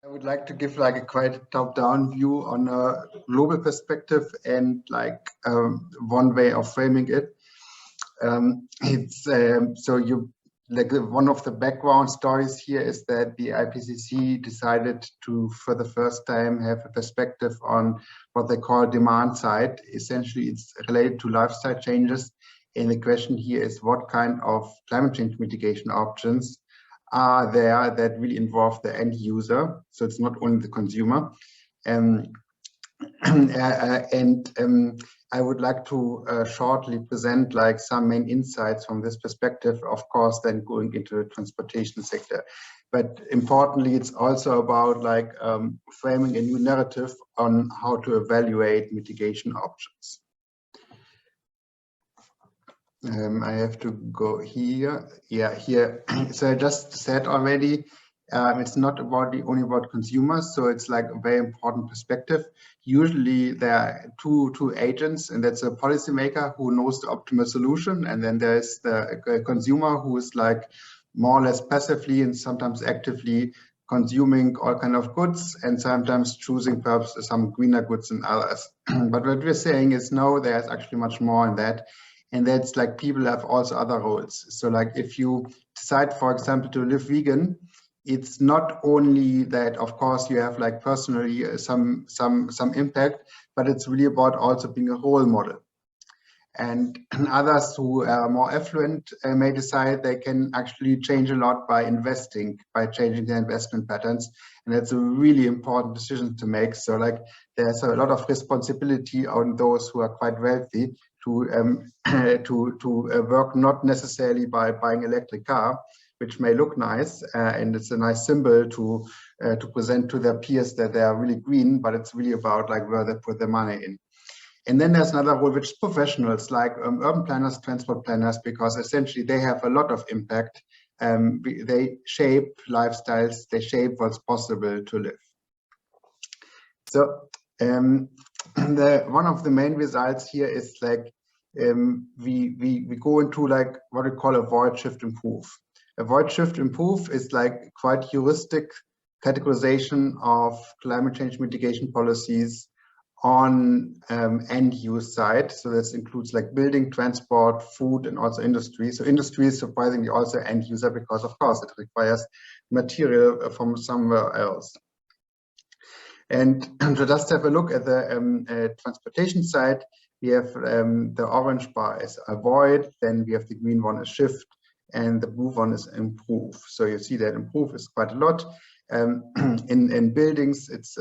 I would like to give like a quite top-down view on a global perspective and one way of framing it. It's so you like one of the background stories here is that the IPCC decided to, for the first time, have a perspective on what they call demand side. Essentially, it's related to lifestyle changes. And the question here is what kind of climate change mitigation options are there that really involve the end user. So it's not only the consumer. I would like to shortly present like some main insights from this perspective, of course, then going into the transportation sector. But importantly, it's also about framing a new narrative on how to evaluate mitigation options. I have to go here. Yeah, here. So I just said already, it's not only about consumers, so it's like a very important perspective. Usually there are two agents, and that's a policymaker who knows the optimal solution, and then there's the consumer who is like more or less passively and sometimes actively consuming all kind of goods and sometimes choosing perhaps some greener goods than others. But what we're saying is no, there's actually much more in that. And that's like people have also other roles. So like if you decide, for example, to live vegan, it's not only that, of course, you have like personally some impact, but it's really about also being a role model. And others who are more affluent may decide they can actually change a lot by investing, by changing their investment patterns. And that's a really important decision to make. So like there's a lot of responsibility on those who are quite wealthy to work not necessarily by buying an electric car, which may look nice and it's a nice symbol to present to their peers that they are really green, but it's really about like where they put their money in. And then there's another role, which is professionals like urban planners, transport planners, because essentially they have a lot of impact. They shape lifestyles, they shape what's possible to live. So one of the main results here is like we go into like what we call avoid, shift, improve. Avoid, shift, improve is like quite heuristic categorization of climate change mitigation policies on end use side. So this includes like building, transport, food, and also industry. So industry is surprisingly also end user because of course it requires material from somewhere else. And to just have a look at the transportation side, we have the orange bar is avoid, then we have the green one is shift, and the blue one is improve. So you see that improve is quite a lot. In buildings, it's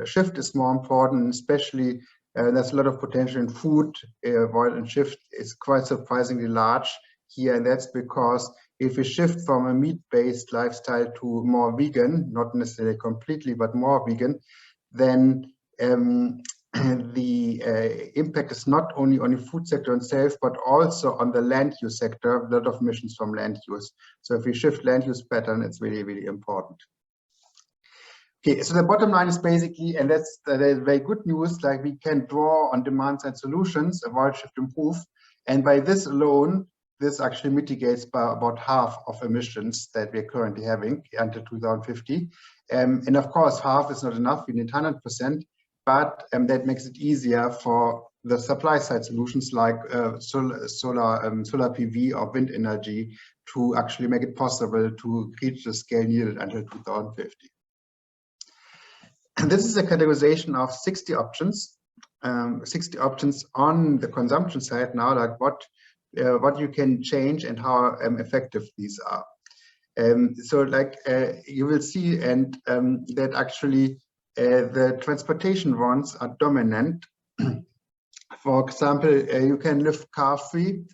shift is more important, especially there's a lot of potential in food. Avoid and shift is quite surprisingly large here, and that's because if we shift from a meat-based lifestyle to more vegan, not necessarily completely, but more vegan, then the impact is not only on the food sector itself, but also on the land use sector, a lot of emissions from land use. So if we shift land use pattern, it's really, really important. Okay, so the bottom line is basically, and that's very good news, like we can draw on demand side solutions, avoid, shift, improve. And by this alone, this actually mitigates by about half of emissions that we're currently having until 2050. And of course, half is not enough, we need 100%, but that makes it easier for the supply side solutions like solar PV or wind energy to actually make it possible to reach the scale needed until 2050. And this is a categorization of 60 options, 60 options on the consumption side now, like what you can change and how effective these are. So like you will see, and that actually the transportation ones are dominant. For example, you can live car free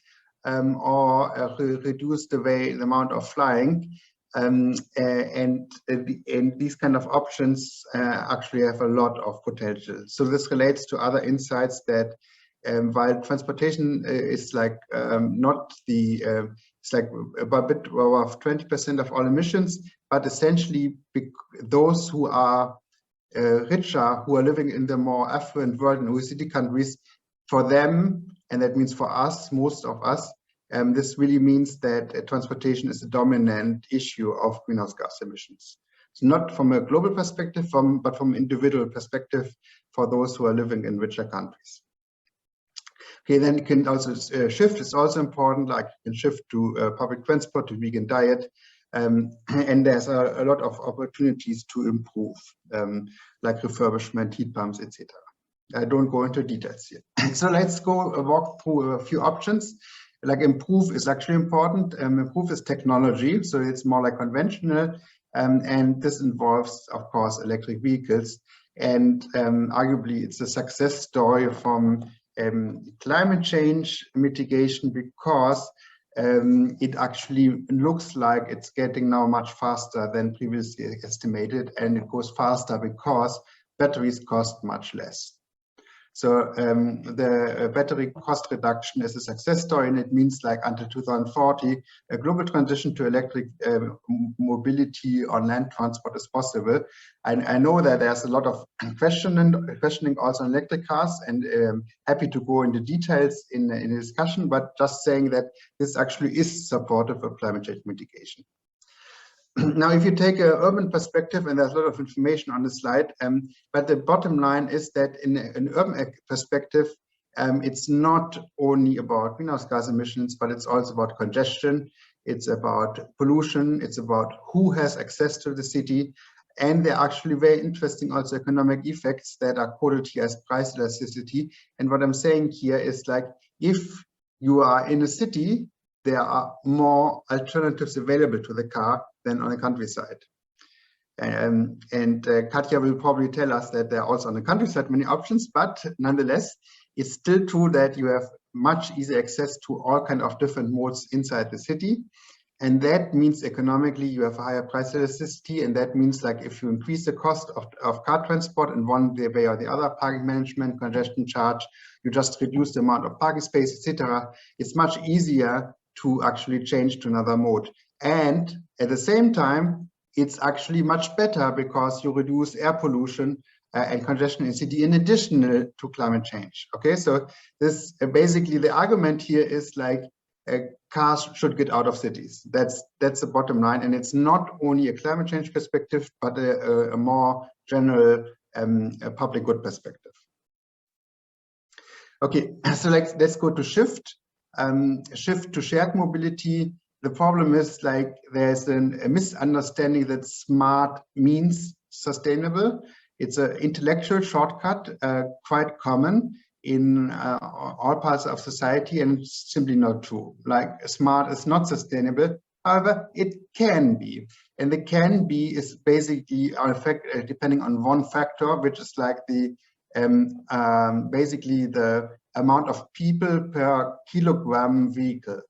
or reduce the amount of flying. And these kind of options actually have a lot of potential. So this relates to other insights that while transportation is like not the it's like about a bit of 20% of all emissions, but essentially those who are richer, who are living in the more affluent world in OECD countries, for them, and that means for us, most of us, this really means that transportation is a dominant issue of greenhouse gas emissions. not from a global perspective, but from individual perspective for those who are living in richer countries. Okay, then you can also shift. It's also important, like you can shift to public transport, to vegan diet, and there's a lot of opportunities to improve, like refurbishment, heat pumps, etc. I don't go into details here. So let's go walk through a few options. Like improve is actually important. Improve is technology, so it's more like conventional, and this involves, of course, electric vehicles. And arguably, it's a success story from climate change mitigation, because it actually looks like it's getting now much faster than previously estimated, and it goes faster because batteries cost much less. So the battery cost reduction is a success story, and it means like until 2040, a global transition to electric mobility on land transport is possible. And I know that there's a lot of questioning also on electric cars, and happy to go into details in the discussion, but just saying that this actually is supportive of climate change mitigation. Now, if you take an urban perspective, and there's a lot of information on the slide, but the bottom line is that in an urban perspective, it's not only about greenhouse gas emissions, but it's also about congestion, it's about pollution, it's about who has access to the city, and there are actually very interesting also economic effects that are quoted here as price elasticity. And what I'm saying here is, like, if you are in a city, there are more alternatives available to the car than on the countryside. Katja will probably tell us that there are also on the countryside many options, but nonetheless, it's still true that you have much easier access to all kinds of different modes inside the city. And that means economically you have a higher price elasticity, and that means, like, if you increase the cost of car transport in one way or the other, parking management, congestion charge, you just reduce the amount of parking space, etc. It's much easier to actually change to another mode. And at the same time, it's actually much better because you reduce air pollution and congestion in city in addition to climate change. Okay, so this basically the argument here is like cars should get out of cities. That's the bottom line, and it's not only a climate change perspective, but a more general public good perspective. Okay, so let's go to shift. Shift to shared mobility. The problem is, like, there's a misunderstanding that smart means sustainable. It's an intellectual shortcut, quite common in all parts of society, and it's simply not true. Like, smart is not sustainable. However, it can be, and the can be is basically depending on one factor, which is like the basically the amount of people per kilogram vehicle.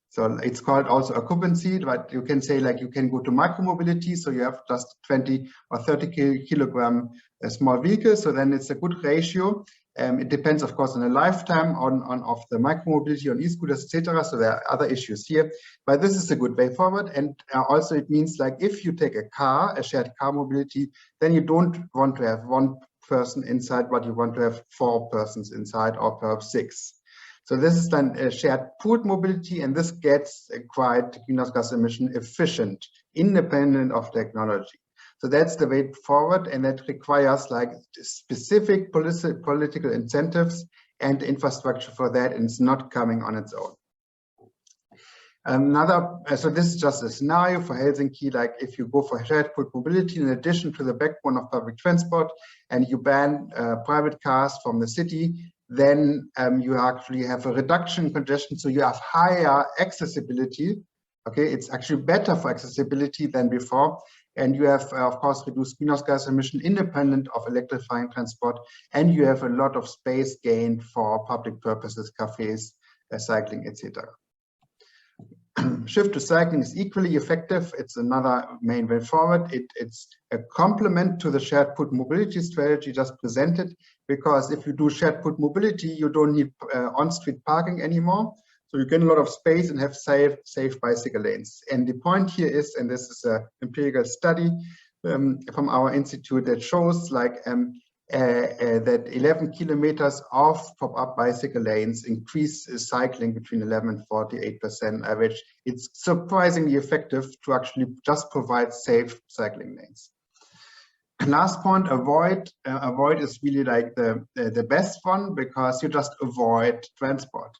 So it's called also occupancy, but you can say, like, you can go to micromobility, so you have just 20 or 30 kilogram small vehicles, so then it's a good ratio. It depends, of course, on the lifetime of the micromobility, on e-scooters, etc. So there are other issues here, but this is a good way forward. And also it means, like, if you take a car, a shared car mobility, then you don't want to have one person inside, but you want to have 4 persons inside, or perhaps 6. So this is then a shared pooled mobility, and this gets quite greenhouse gas emission efficient, independent of technology. So that's the way forward, and that requires, like, specific political incentives and infrastructure for that, and it's not coming on its own. So this is just a scenario for Helsinki. Like, if you go for shared pooled mobility in addition to the backbone of public transport, and you ban private cars from the city, then you actually have a reduction in congestion, so you have higher accessibility. Okay, it's actually better for accessibility than before, and you have, of course, reduced greenhouse gas emission independent of electrifying transport, and you have a lot of space gained for public purposes, cafes, cycling, etc. Shift to cycling is equally effective. It's another main way forward. It's a complement to the shared pooled mobility strategy just presented, because if you do shared pooled mobility, you don't need on-street parking anymore. So you gain a lot of space and have safe bicycle lanes. And the point here is, and this is an empirical study from our institute that shows, like, that 11 kilometers of pop-up bicycle lanes increase cycling between 11 and 48% average. It's surprisingly effective to actually just provide safe cycling lanes. Last point, avoid is really like the best one, because you just avoid transport.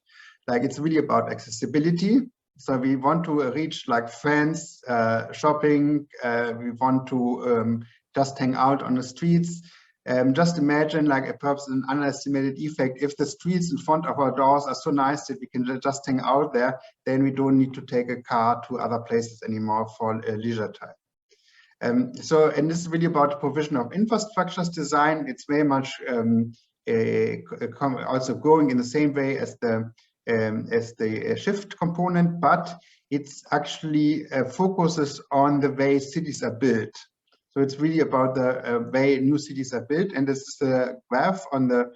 Like, it's really about accessibility. So we want to reach like friends, shopping. We want to just hang out on the streets. Just imagine, like, perhaps an underestimated effect. If the streets in front of our doors are so nice that we can just hang out there, then we don't need to take a car to other places anymore for leisure time. And this is really about the provision of infrastructures design. It's very much also going in the same way as the shift component, but it's actually focuses on the way cities are built. So it's really about the way new cities are built, and this is the graph on the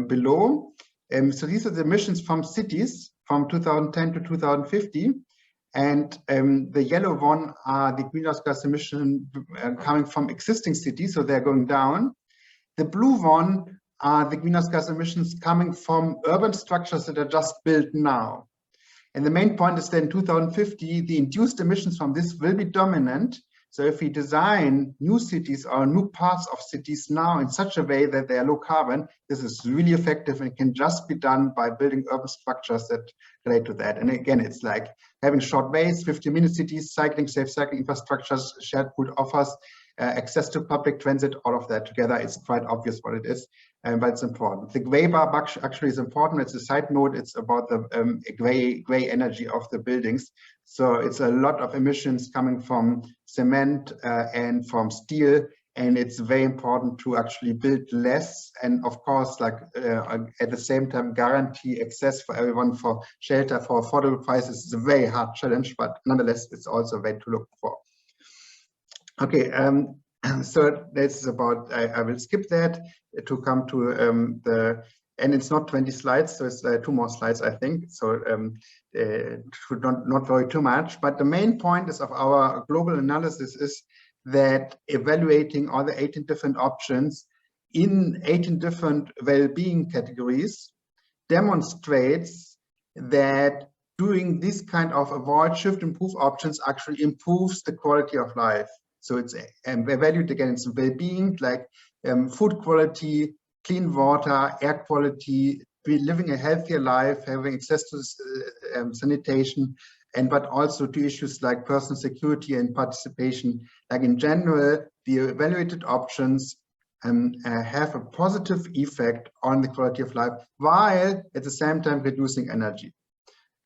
below. So these are the emissions from cities from 2010 to 2050. And the yellow one are the greenhouse gas emissions coming from existing cities, so they're going down. The blue one are the greenhouse gas emissions coming from urban structures that are just built now. And the main point is that in 2050, the induced emissions from this will be dominant. So if we design new cities or new parts of cities now in such a way that they are low carbon, this is really effective, and it can just be done by building urban structures that relate to that. And again, it's like having short ways, 50-minute cities, cycling, safe cycling infrastructures, shared food offers, access to public transit, all of that together. It's quite obvious what it is, but it's important. The gray bar actually is important. It's a side note. It's about the gray energy of the buildings. So it's a lot of emissions coming from cement and from steel, and it's very important to actually build less, and of course, like at the same time, guarantee access for everyone for shelter for affordable prices. Is a very hard challenge, but nonetheless, it's also a way to look for. Okay, so this is about, I will skip that to come to and it's not 20 slides, so it's 2 more slides, I think. So should not worry too much, but the main point is of our global analysis is that evaluating all the 18 different options in 18 different well-being categories demonstrates that doing this kind of avoid, shift, improve options actually improves the quality of life. So it's evaluated against well-being, like food quality, clean water, air quality, living a healthier life, having access to sanitation, but also to issues like personal security and participation. Like in general, the evaluated options have a positive effect on the quality of life, while at the same time reducing energy.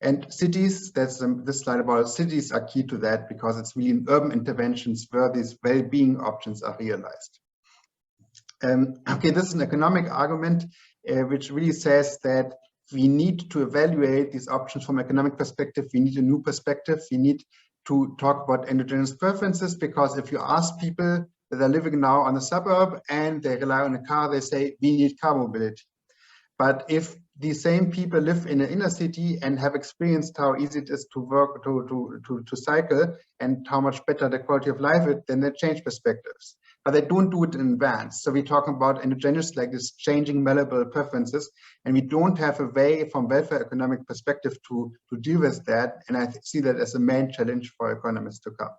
And cities, that's this slide about cities are key to that, because it's really in urban interventions where these well-being options are realized. Okay, this is an economic argument which really says that we need to evaluate these options from economic perspective. We need a new perspective. We need to talk about endogenous preferences, because if you ask people that are living now on the suburb and they rely on a car, they say we need car mobility. But if the same people live in an inner city and have experienced how easy it is to work, to cycle, and how much better the quality of life is, then they change perspectives. But they don't do it in advance. So we're talking about endogenous, like this changing malleable preferences, and we don't have a way from welfare economic perspective to deal with that. And I see that as a main challenge for economists to come.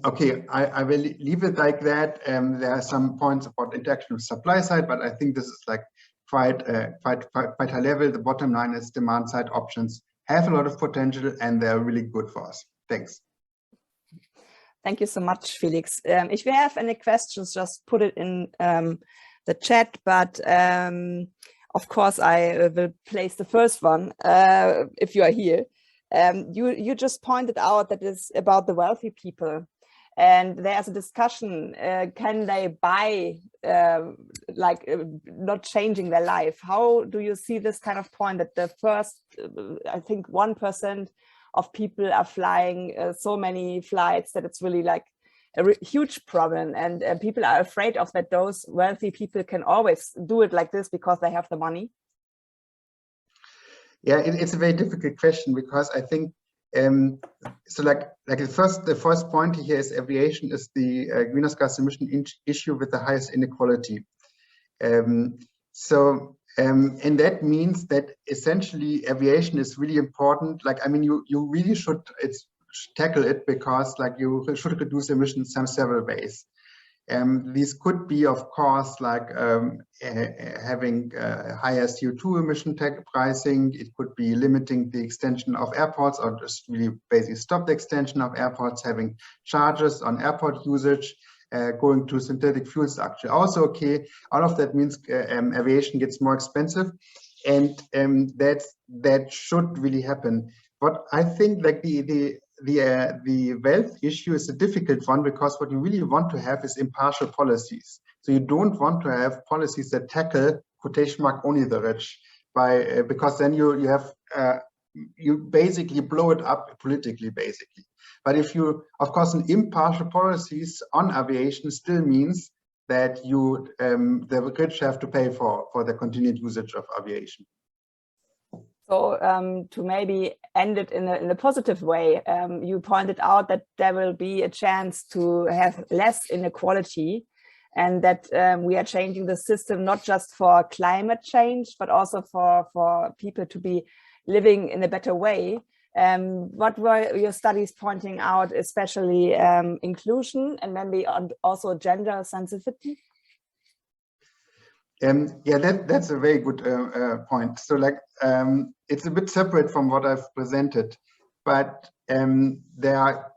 Okay, I will leave it like that. There are some points about interaction with supply side, but I think this is like quite high level. The bottom line is demand side options have a lot of potential, and they're really good for us. Thanks. Thank you so much, Felix. If you have any questions, just put it in the chat, but of course I will place the first one if you are here. You just pointed out that it's about the wealthy people, and there's a discussion, can they buy not changing their life? How do you see this kind of point that the first, I think 1% of people are flying so many flights that it's really like a huge problem, and people are afraid of that those wealthy people can always do it like this because they have the money? Yeah, it's a very difficult question, because I think So like the first point here is aviation is the greenhouse gas emission issue with the highest inequality. And that means that essentially aviation is really important. Like, I mean, you really should tackle it, because like you should reduce emissions in several ways. These could be, of course, like having higher CO2 emission tag pricing. It could be limiting the extension of airports, or just really basically stop the extension of airports, having charges on airport usage, going to synthetic fuels actually also okay. All of that means aviation gets more expensive, and that should really happen. But I think like the wealth issue is a difficult one, because what you really want to have is impartial policies. So you don't want to have policies that tackle, quotation mark, only the rich, because then you have you basically blow it up politically, basically. But if you, of course, an impartial policies on aviation still means that you the rich have to pay for the continued usage of aviation. So to maybe end it in a positive way, you pointed out that there will be a chance to have less inequality, and that we are changing the system not just for climate change, but also for people to be living in a better way. What were your studies pointing out, especially inclusion and maybe also gender sensitivity? Yeah, that's a very good point. So like it's a bit separate from what I've presented, but there are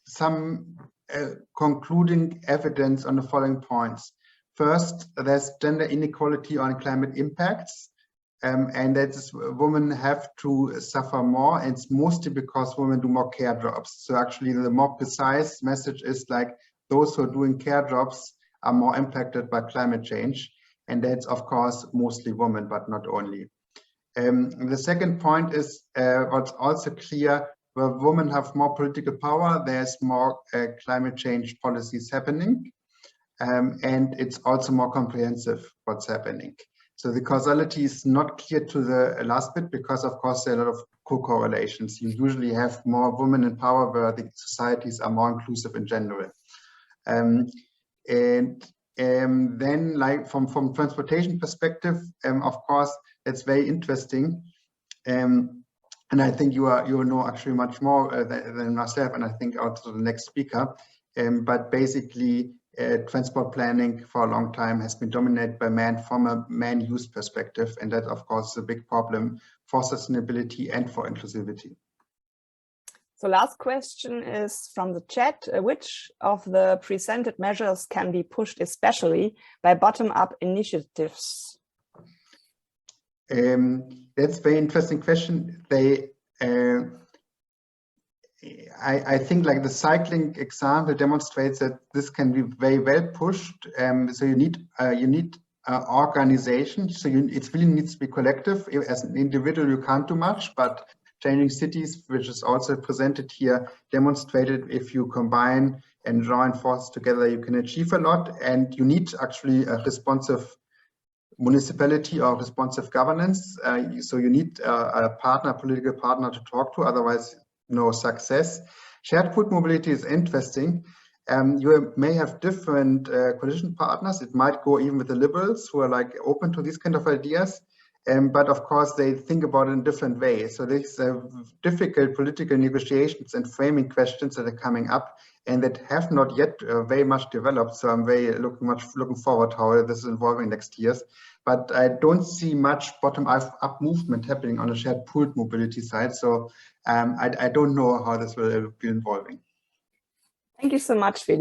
some concluding evidence on the following points. First, there's gender inequality on climate impacts, and that is women have to suffer more, and it's mostly because women do more care jobs. So actually the more precise message is like those who are doing care jobs are more impacted by climate change. And that's, of course, mostly women, but not only. The second point is what's also clear, where women have more political power, there's more climate change policies happening. And it's also more comprehensive what's happening. So the causality is not clear to the last bit, because, of course, there are a lot of co-correlations. You usually have more women in power where the societies are more inclusive in general. Then, like from transportation perspective, of course, that's very interesting, and I think you know actually much more than myself, and I think also the next speaker. But basically, transport planning for a long time has been dominated by men from a man use perspective, and that, of course, is a big problem for sustainability and for inclusivity. So last question is from the chat. Which of the presented measures can be pushed especially by bottom-up initiatives? That's a very interesting question. I think like the cycling example demonstrates that this can be very well pushed. So you need organization. So it really needs to be collective. As an individual, you can't do much, but Changing Cities, which is also presented here, demonstrated if you combine and join forces together, you can achieve a lot. And you need actually a responsive municipality or responsive governance. So you need a political partner to talk to, otherwise no success. Shared food mobility is interesting. You may have different coalition partners. It might go even with the liberals who are like open to these kind of ideas. But of course, they think about it in different ways. So there's difficult political negotiations and framing questions that are coming up and that have not yet very much developed. So I'm very looking forward to how this is evolving next years. But I don't see much bottom-up movement happening on the shared pooled mobility side. So I don't know how this will be evolving. Thank you so much, Felix.